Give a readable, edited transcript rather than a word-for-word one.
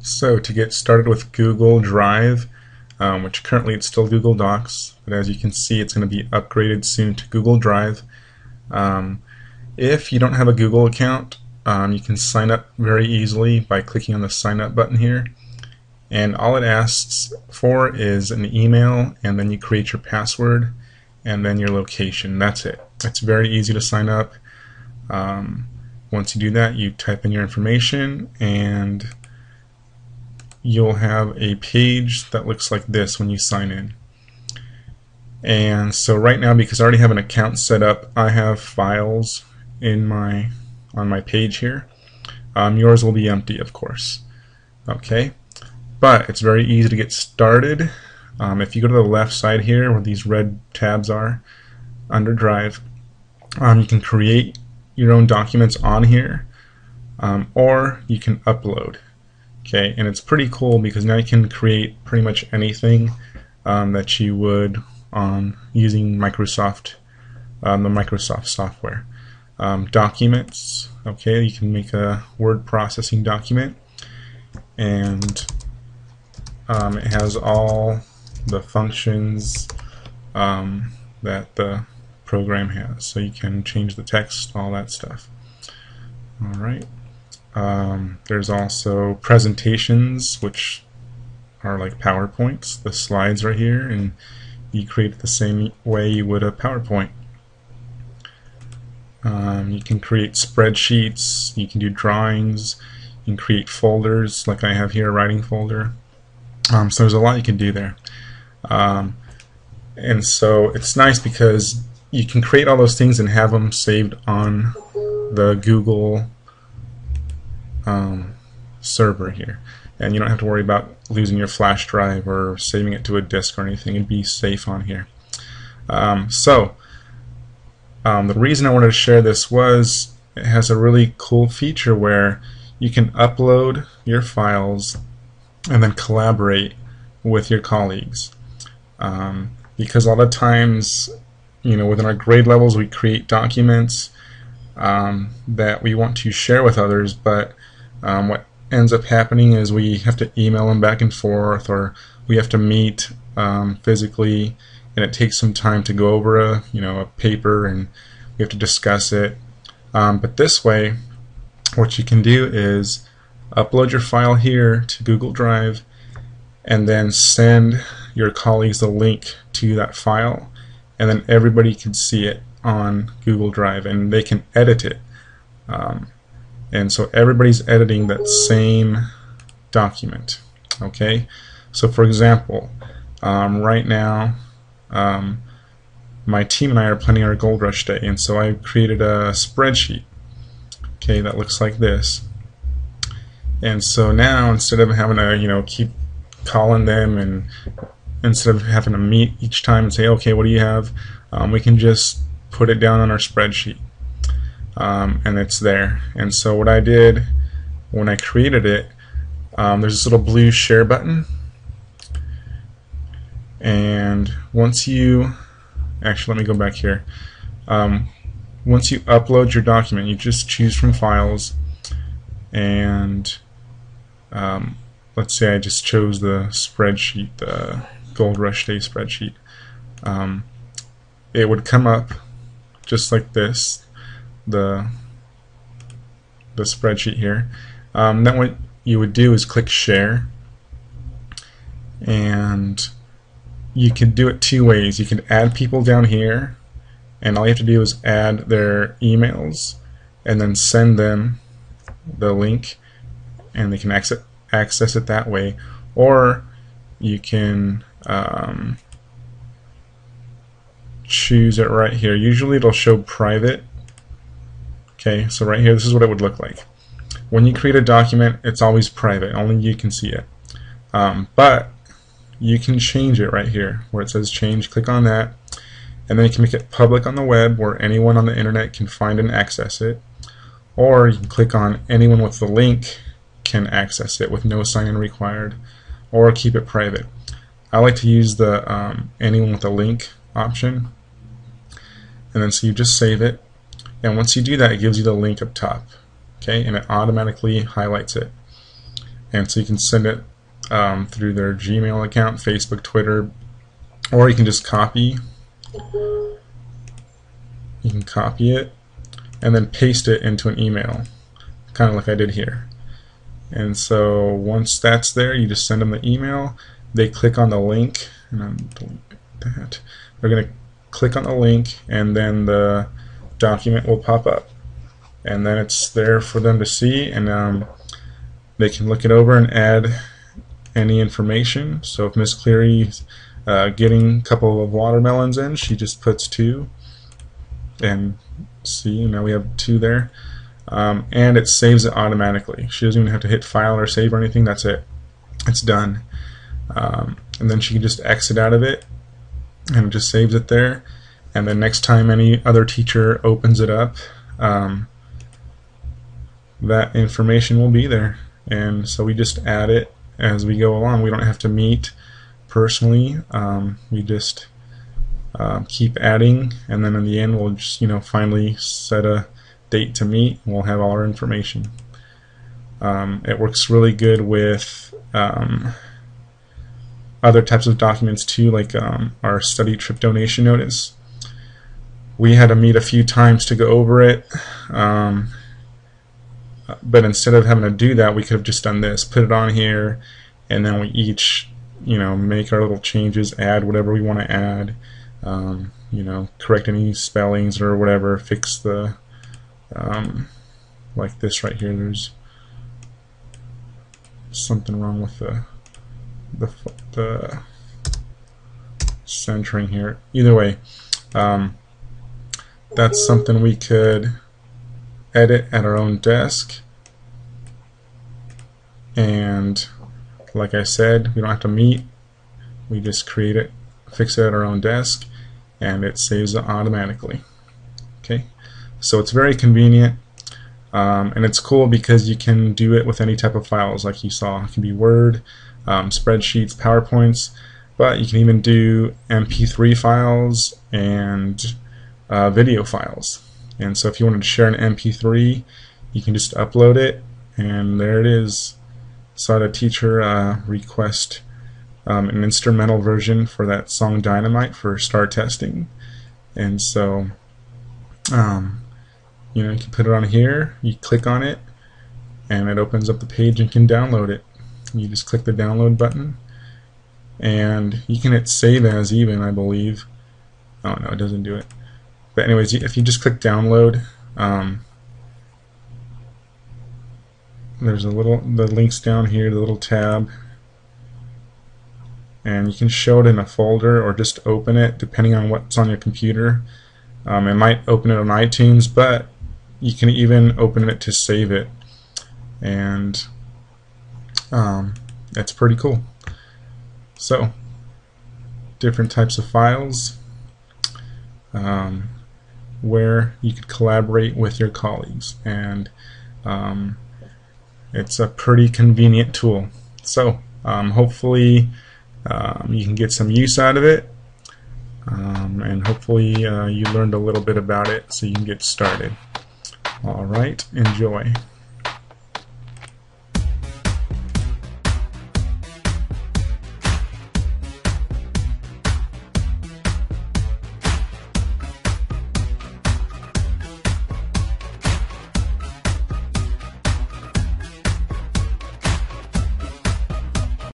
So to get started with Google Drive, which currently it's still Google Docs, but as you can see it's going to be upgraded soon to Google Drive. If you don't have a Google account, you can sign up very easily by clicking on the sign up button here, and all it asks for is an email, and then you create your password and then your location. That's it. It's very easy to sign up. Once you do that, you type in your information and you'll have a page that looks like this when you sign in. And so right now, because I already have an account set up, I have files in on my page here. Yours will be empty, of course. Okay, but it's very easy to get started. If you go to the left side here where these red tabs are under Drive, you can create your own documents on here, or you can upload. Okay, and it's pretty cool because now you can create pretty much anything that you would on using Microsoft, the Microsoft software. Documents. Okay, you can make a word processing document, and it has all the functions that the program has. So you can change the text, all that stuff. All right. There's also presentations, which are like PowerPoints, the slides right here, and you create it the same way you would a PowerPoint. You can create spreadsheets, you can do drawings, you can create folders like I have here, a writing folder. So there's a lot you can do there. And so it's nice because you can create all those things and have them saved on the Google server here, and you don't have to worry about losing your flash drive or saving it to a disk or anything. It'd be safe on here. The reason I wanted to share this was it has a really cool feature where you can upload your files and then collaborate with your colleagues, because a lot of times, you know, within our grade levels we create documents that we want to share with others, but what ends up happening is we have to email them back and forth, or we have to meet physically, and it takes some time to go over a paper, and we have to discuss it. But this way, what you can do is upload your file here to Google Drive, and then send your colleagues the link to that file, and then everybody can see it on Google Drive, and they can edit it. And so everybody's editing that same document. Okay, so for example, right now my team and I are planning our Gold Rush Day, and so I created a spreadsheet, okay, that looks like this. And so now, instead of having to keep calling them, and instead of having to meet each time and say, okay, what do you have, we can just put it down on our spreadsheet. And it's there. And so what I did when I created it, there's this little blue share button, and once you let me go back here. Once you upload your document, you just choose from files, and let's say I just chose the spreadsheet, the Gold Rush Day spreadsheet. It would come up just like this, the spreadsheet here. Then what you would do is click share, and you can do it two ways. You can add people down here, and all you have to do is add their emails and then send them the link, and they can access it that way. Or you can choose it right here. Usually it'll show private. Okay, so right here, this is what it would look like. When you create a document, it's always private, only you can see it. But you can change it right here where it says change. Click on that, and then you can make it public on the web where anyone on the internet can find and access it. Or you can click on anyone with the link can access it with no sign-in required, or keep it private. I like to use the anyone with a link option, and then so you just save it. And once you do that, it gives you the link up top, okay, and it automatically highlights it. and so you can send it through their Gmail account, Facebook, Twitter, or you can just copy. You can copy it and then paste it into an email, kind of like I did here. And so once that's there, you just send them the email. They click on the link, and I'm deleting that. They're going to click on the link, and then the document will pop up, and then it's there for them to see, and they can look it over and add any information. So if Miss Cleary's getting a couple of watermelons in, she just puts 2, and see, now we have 2 there, and it saves it automatically. She doesn't even have to hit file or save or anything. That's it. It's done. And then she can just exit out of it, and it just saves it there. And then next time any other teacher opens it up, that information will be there. And so we just add it as we go along. We don't have to meet personally. We just keep adding, and then in the end we'll just finally set a date to meet, and we'll have all our information. It works really good with other types of documents too, like our study trip donation notice. We had to meet a few times to go over it, but instead of having to do that, we could have just done this, put it on here, and then we each make our little changes, add whatever we want to add, correct any spellings or whatever, fix the like this right here, there's something wrong with the centering here. Either way, that's something we could edit at our own desk, and like I said, we don't have to meet. We just create it, fix it at our own desk, and it saves it automatically. Okay, so it's very convenient, and it's cool because you can do it with any type of files, like you saw. It can be Word, spreadsheets, PowerPoints, but you can even do MP3 files and video files. And so if you wanted to share an MP3, you can just upload it, and there it is. So I had a teacher request an instrumental version for that song Dynamite for STAR testing, and so you can put it on here, you click on it, and it opens up the page and you can download it. You just click the download button, and you can hit save as even, I believe. Oh no, it doesn't do it. But anyways, if you just click download, there's the links down here, the little tab, and you can show it in a folder or just open it depending on what's on your computer. It might open it on iTunes, but you can even open it to save it, and that's pretty cool. So different types of files where you could collaborate with your colleagues, and it's a pretty convenient tool. So hopefully you can get some use out of it, and hopefully you learned a little bit about it so you can get started. Alright, enjoy.